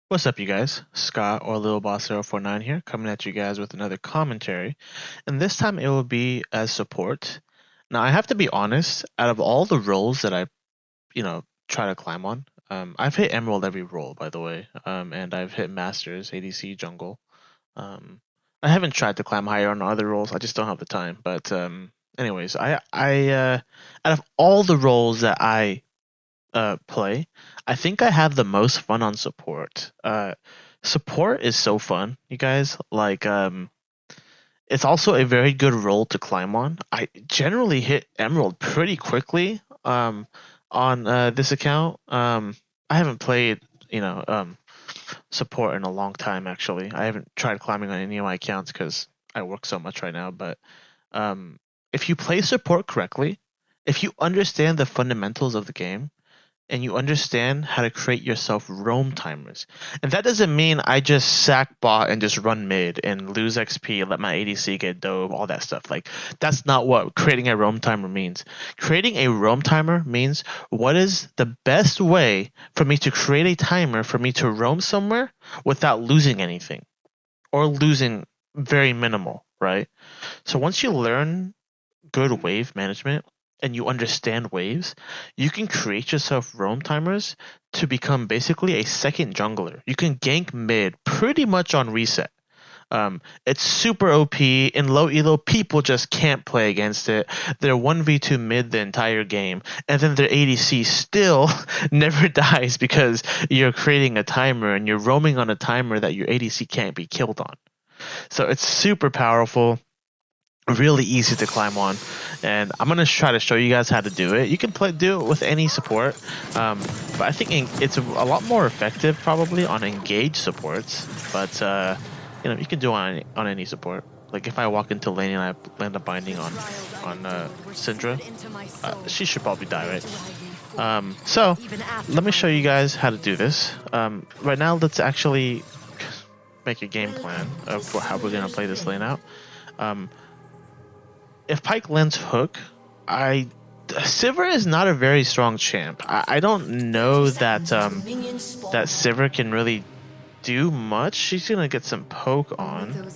What's up, you guys? Scott or Little Boss 049 here, coming at you guys with another commentary, and this time it will be as support. Now, I have to be honest, out of all the roles that I try to climb on, I've hit Emerald every role, by the way, and I've hit Masters, ADC, Jungle. Um, I haven't tried to climb higher on other roles, I just don't have the time. But anyways, out of all the roles that I play, I think I have the most fun on support. Support is so fun, you guys. It's also a very good role to climb on. I generally hit Emerald pretty quickly on this account. I haven't played, support in a long time, actually. I haven't tried climbing on any of my accounts because I work so much right now. But if you play support correctly, if you understand the fundamentals of the game, and you understand how to create yourself roam timers. And that doesn't mean I just sack bot and just run mid and lose XP, let my ADC get dove, all that stuff. Like, that's not what creating a roam timer means. Creating a roam timer means what is the best way for me to create a timer for me to roam somewhere without losing anything or losing very minimal, right? So once you learn good wave management, and you understand waves, you can create yourself roam timers to become basically a second jungler. You can gank mid pretty much on reset. It's super OP. In low elo, people just can't play against it. They're 1v2 mid the entire game, and then their ADC still never dies because you're creating a timer and you're roaming on a timer that your ADC can't be killed on. So it's super powerful, really easy to climb on, and I'm gonna try to show you guys how to do it. You can do it with any support, but I think it's a lot more effective probably on engaged supports. But you can do it on any support. Like if I walk into lane and I land up binding on Syndra, she should probably die, right? So let me show you guys how to do this. Right now, let's actually make a game plan of how we're gonna play this lane out. If Pyke lands hook, Sivir is not a very strong champ. I don't know that that Sivir can really do much. She's gonna get some poke on.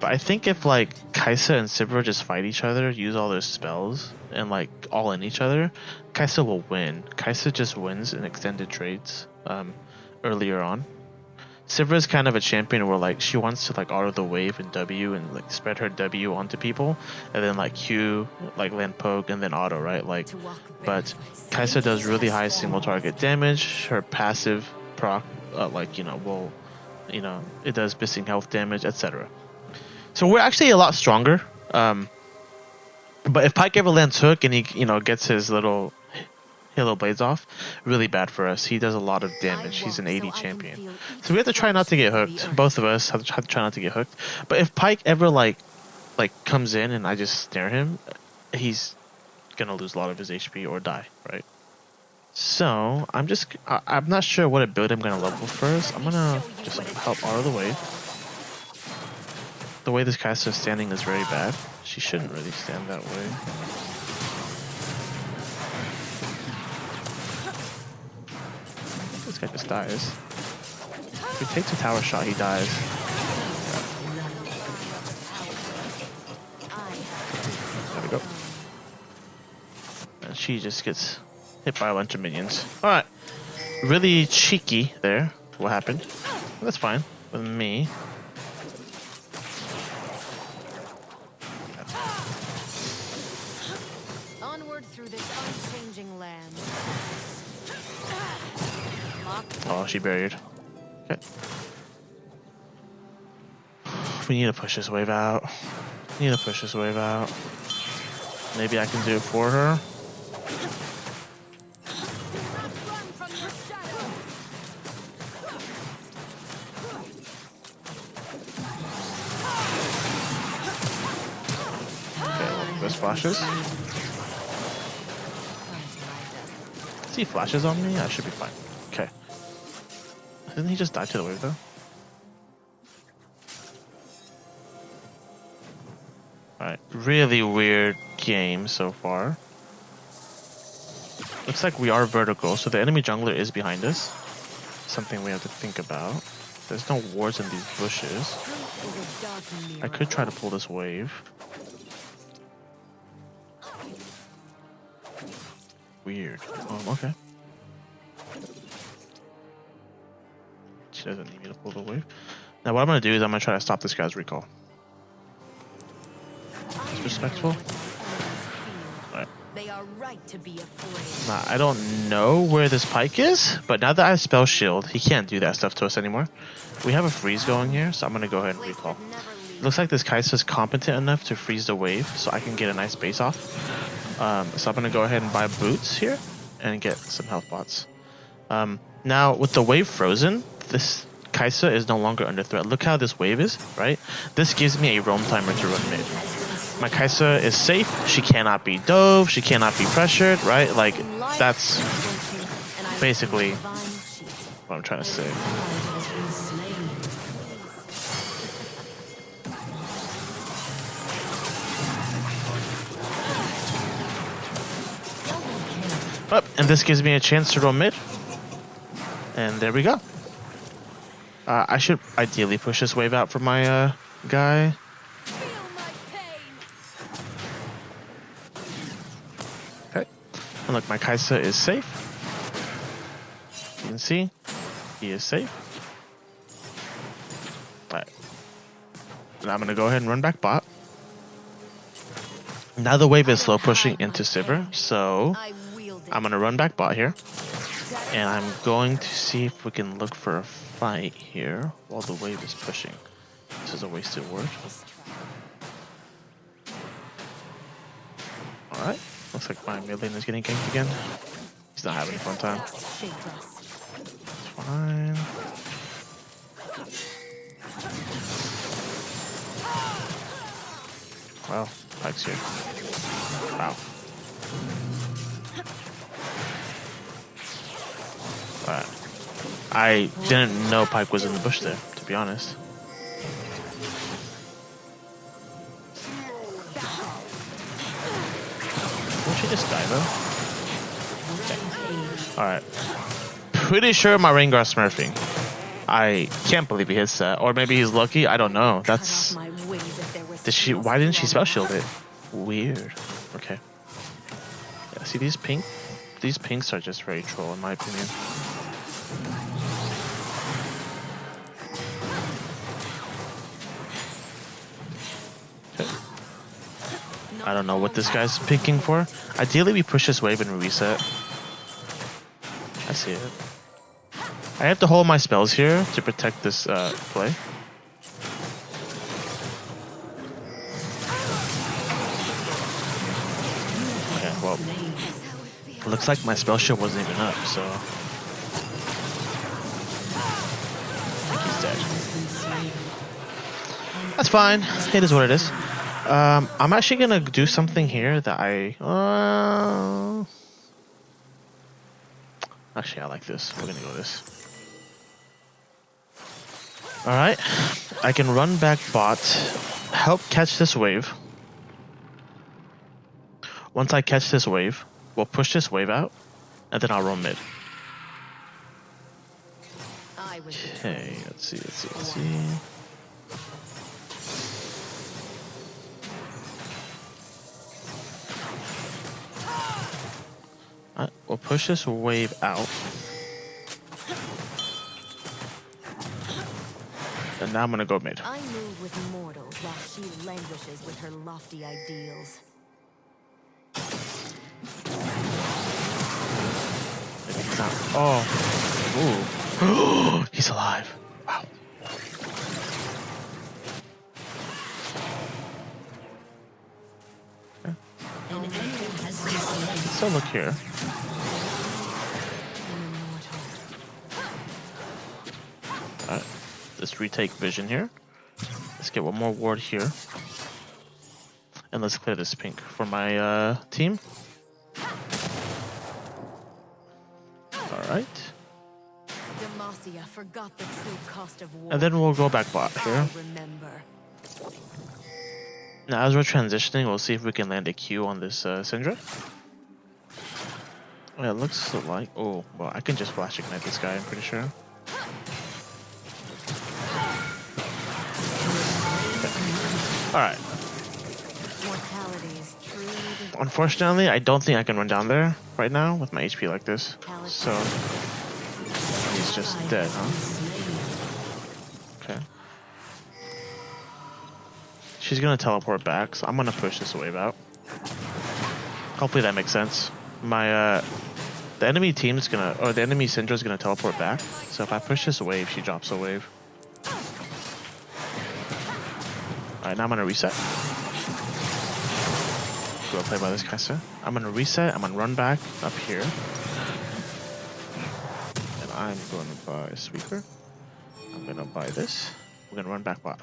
But I think if like Kai'Sa and Sivir just fight each other, use all their spells, and like all in each other, Kai'Sa will win. Kai'Sa just wins in extended trades earlier on. Sivir is kind of a champion where like she wants to like auto the wave and W and like spread her W onto people, and then like Q, like land poke and then auto, right? Like, but Kai'Sa does really high single target damage. Her passive proc, it does missing health damage, etc. So we're actually a lot stronger. But if Pyke ever lands hook and he gets his little Halo Blades off, really bad for us. He does a lot of damage. He's an 80 champion. So we have to try not to get hooked. Both of us have to try not to get hooked. But if Pyke ever like comes in and I just snare him, he's gonna lose a lot of his HP or die, right? So I'm not sure what build I'm gonna level first. I'm gonna just help auto the wave. The way this caster is standing is very bad. She shouldn't really stand that way. This guy just dies. If he takes a tower shot, he dies. There we go. And she just gets hit by a bunch of minions. Alright. Really cheeky there. What happened? That's fine with me. Onward through this unchanging land. Oh, she buried. Okay. We need to push this wave out. Maybe I can do it for her. Okay, there's flashes. He flashes on me, I should be fine. Okay. Didn't he just die to the wave though? Alright, really weird game so far. Looks like we are vertical, so the enemy jungler is behind us. something we have to think about. There's no wards in these bushes. Truth is a dark mirror. I could try to pull this wave. Weird. Okay. She doesn't need me to pull the wave. Now what I'm gonna do is I'm gonna try to stop this guy's recall. It's respectful. Alright. They are right to be afraid. Nah, I don't know where this Pyke is, but now that I spell shield, he can't do that stuff to us anymore. We have a freeze going here, so I'm gonna go ahead and recall. Looks like this Kai'Sa's competent enough to freeze the wave, so I can get a nice base off. So I'm gonna go ahead and buy boots here and get some health pots. Now with the wave frozen, this Kai'Sa is no longer under threat. Look how this wave is, right? This gives me a roam timer to run mid. My Kai'Sa is safe. She cannot be dove. She cannot be pressured, right? Like that's basically what I'm trying to say. Oh, and this gives me a chance to roam mid. And there we go. I should ideally push this wave out for my guy. Okay. And look, my Kai'Sa is safe. You can see, he is safe. Alright. And I'm gonna go ahead and run back bot. Now the wave is slow pushing into Sivir, so I'm gonna run back bot here. And I'm going to see if we can look for a fight here while the wave is pushing. This is a wasted word. Alright, looks like my mid lane is getting ganked again. He's not having a fun time. It's fine. Well, Pyke's here. Wow. Alright. I didn't know Pyke was in the bush there, to be honest. Won't she just die though? Okay. Alright. Pretty sure my Rengar's smurfing. I can't believe he hits that. Or maybe he's lucky, I don't know. That's... Why didn't she spell shield it? Weird. Okay. Yeah, see these pinks are just very troll in my opinion. Okay. I don't know what this guy's picking for. Ideally we push this wave and reset. I see it. I have to hold my spells here to protect this play. Okay, well, looks like my spell shield wasn't even up, so I think he's dead. That's fine. It is what it is. I'm actually gonna do something here that actually I like this. We're gonna go this. Alright, I can run back bot, help catch this wave. Once I catch this wave, we'll push this wave out, and then I'll roam mid. Okay, let's see. Alright, we'll push this wave out. And now I'm gonna go mid. I move with mortals while she languishes with her lofty ideals. Maybe he's not. Oh. Ooh. He's alive. Wow. Okay. So look here. Alright. Let's retake vision here. Let's get one more ward here. And let's clear this pink for my team. Alright. Demacia forgot the true cost of war. And then we'll go back bot here. Now as we're transitioning, we'll see if we can land a Q on this Syndra. It looks like... Oh, well, I can just flash ignite this guy, I'm pretty sure. Alright. Mortality is truly the Unfortunately, I don't think I can run down there right now with my HP like this. So he's just dead, huh? Okay. She's gonna teleport back, so I'm gonna push this wave out. Hopefully that makes sense. My the enemy team's gonna, or the enemy Syndra's gonna teleport back. So if I push this wave, she drops a wave. Alright, now I'm gonna reset. Go play by this caster. I'm gonna reset, I'm gonna run back up here. And I'm gonna buy a sweeper. I'm gonna buy this. We're gonna run back bot.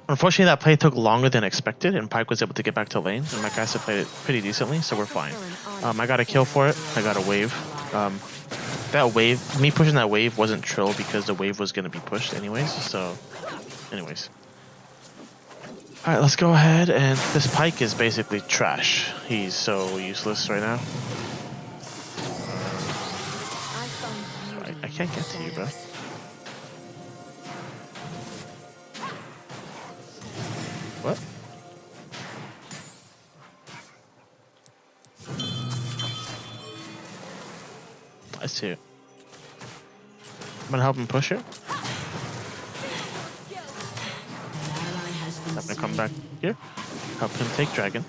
Unfortunately, that play took longer than expected, and Pyke was able to get back to lane, and my caster played it pretty decently, so we're fine. I got a kill for it. I got a wave. That wave, me pushing that wave wasn't trill because the wave was gonna be pushed anyways, so anyways. Alright, let's go ahead, and this Pyke is basically trash. He's so useless right now. I can't get to you, bro. What? I see it. I'm gonna help him push it. I'm gonna come back here, help him take dragon.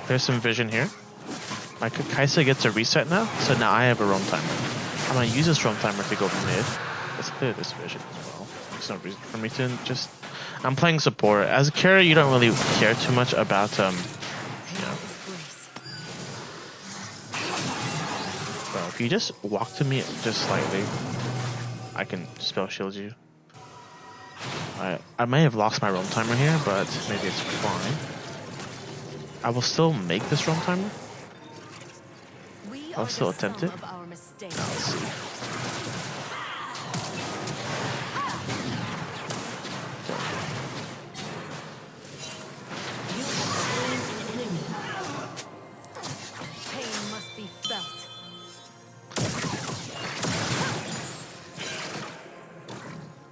There's some vision here. My Kaisa gets a reset now, so now I have a roam timer. I'm gonna use this roam timer to go mid. Let's clear this vision as well. There's no reason for me to just... I'm playing support. As a carry, you don't really care too much about, you know. Bro, if you just walk to me just slightly, I can spell shield you. I may have lost my roam timer here, but maybe it's fine. I will still make this roam timer. I'll still attempt it. Now let's see. pain must be felt.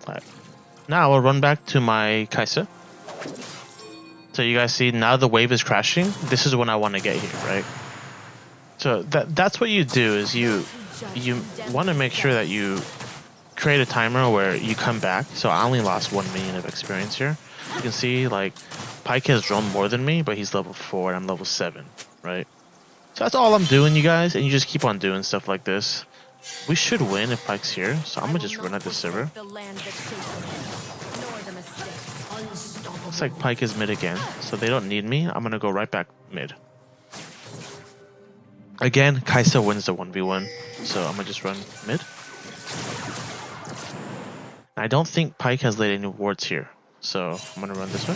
Alright. Now I'll run back to my Kaisa. So you guys see now the wave is crashing. This is when I want to get here, right? So that's what you do is you want to make sure that you create a timer where you come back. So I only lost 1 million of experience here. You can see like Pyke has drawn more than me, but he's level 4 and I'm level 7, right? So that's all I'm doing, you guys, and you just keep on doing stuff like this. We should win if Pyke's here, so I'm gonna just run at the server. Looks like Pyke is mid again, so they don't need me. I'm gonna go right back mid. Again, Kaisa wins the 1v1, so I'm gonna just run mid. I don't think Pyke has laid any wards here, so I'm gonna run this way.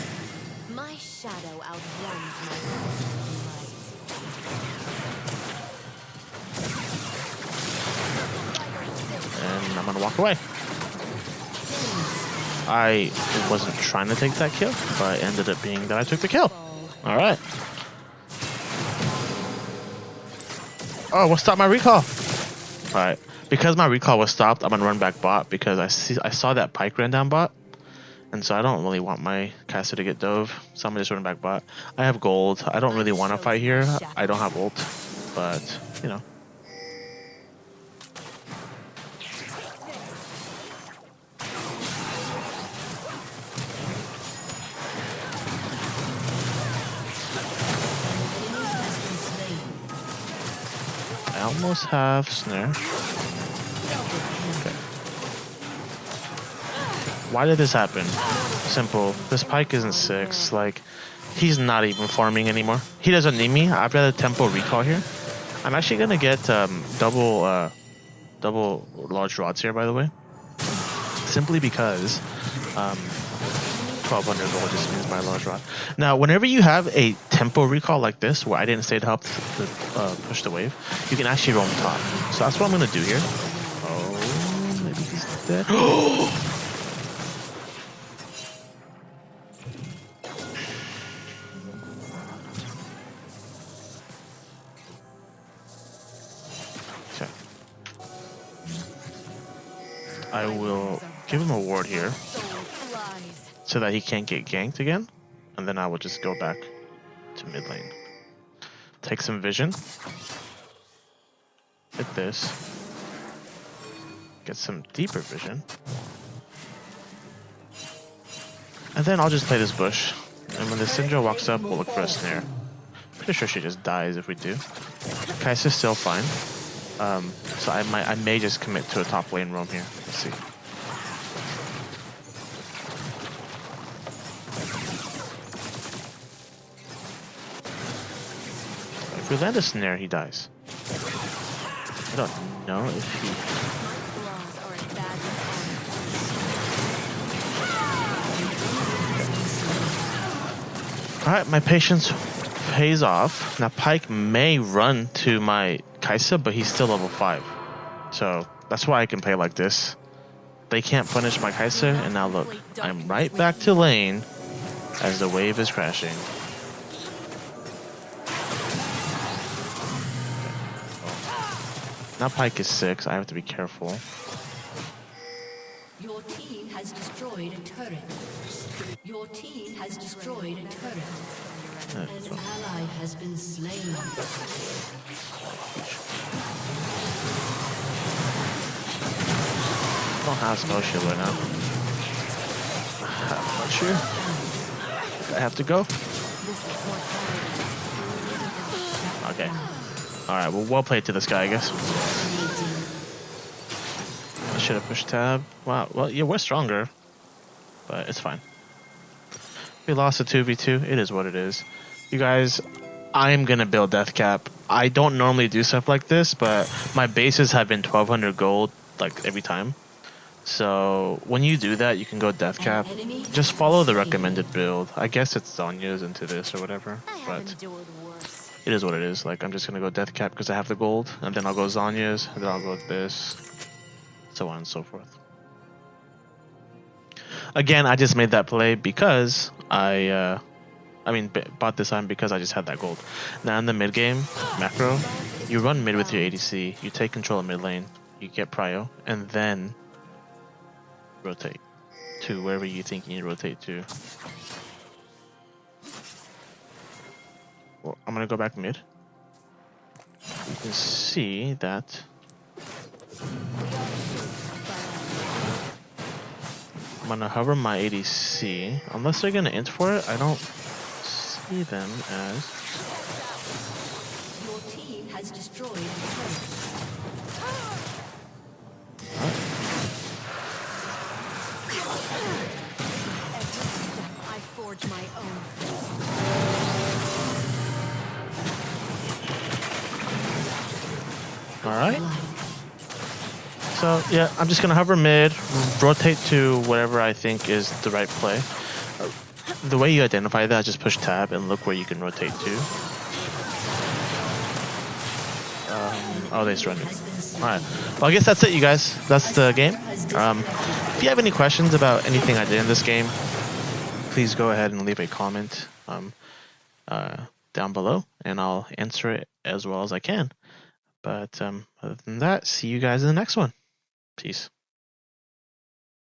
My shadow outruns my And I'm gonna walk away. I wasn't trying to take that kill, but it ended up being that I took the kill. Alright. Oh, what stopped my recall? Alright. Because my recall was stopped, I'm gonna run back bot because I saw that Pyke ran down bot. And so I don't really want my caster to get dove. So I'm gonna just run back bot. I have gold. I don't really want to fight here. I don't have ult. But, you know. I almost have snare. Okay. Why did this happen? Simple. This Pyke isn't 6. Like, he's not even farming anymore. He doesn't need me. I'd rather tempo recall here. I'm actually gonna get double large rods here, by the way. Simply because 1200 gold just means my large rod. Now, whenever you have a tempo recall like this, where I didn't stay to help push the wave, you can actually roam top. So that's what I'm gonna do here. Oh, maybe he's dead. Okay. I will give him a ward here. so that he can't get ganked again, and then I will just go back to mid lane. Take some vision. Hit this. Get some deeper vision. And then I'll just play this bush. And when the Syndra walks up, we'll look for a snare. Pretty sure she just dies if we do. Kai'Sa's still fine. So I may just commit to a top lane roam here. Let's see. If we land a snare, he dies. I don't know if he... Alright, my patience pays off. Now Pyke may run to my Kai'Sa, but he's still level 5. So that's why I can play like this. They can't punish my Kai'Sa, and now look, I'm right back to lane as the wave is crashing. Now Pyke is 6, I have to be careful. Your team has destroyed a turret. Your team has destroyed a turret. An ally has been slain. I don't have spell shield right now. I'm not sure. I have to go. Okay. Alright, well played to this guy, I guess. I should have pushed tab. Wow, well, yeah, we're stronger. But it's fine. We lost a 2v2. It is what it is. You guys, I'm gonna build death cap. I don't normally do stuff like this, but my bases have been 1200 gold like every time. So when you do that, you can go death cap. Just follow the recommended build. I guess it's Zonya's into this or whatever, but it is what it is. Like, I'm just gonna go death cap because I have the gold, and then I'll go Zonya's, and then I'll go this, so on and so forth. Again, I just made that play because bought this item because I just had that gold. Now in the mid game, macro, you run mid with your ADC, you take control of mid lane, you get prio, and then rotate to wherever you think you need to rotate to. Well, I'm gonna go back mid. You can see that I'm gonna hover my ADC. Unless they're gonna int for it, I don't see them as. Your team has destroyed a I forge my own. Alright. So yeah, I'm just gonna hover mid, rotate to whatever I think is the right play. The way you identify that, just push tab and look where you can rotate to. Oh, they surrendered. Alright. Well, I guess that's it, you guys. That's the game. If you have any questions about anything I did in this game, please go ahead and leave a comment down below, and I'll answer it as well as I can. But other than that, see you guys in the next one. Peace.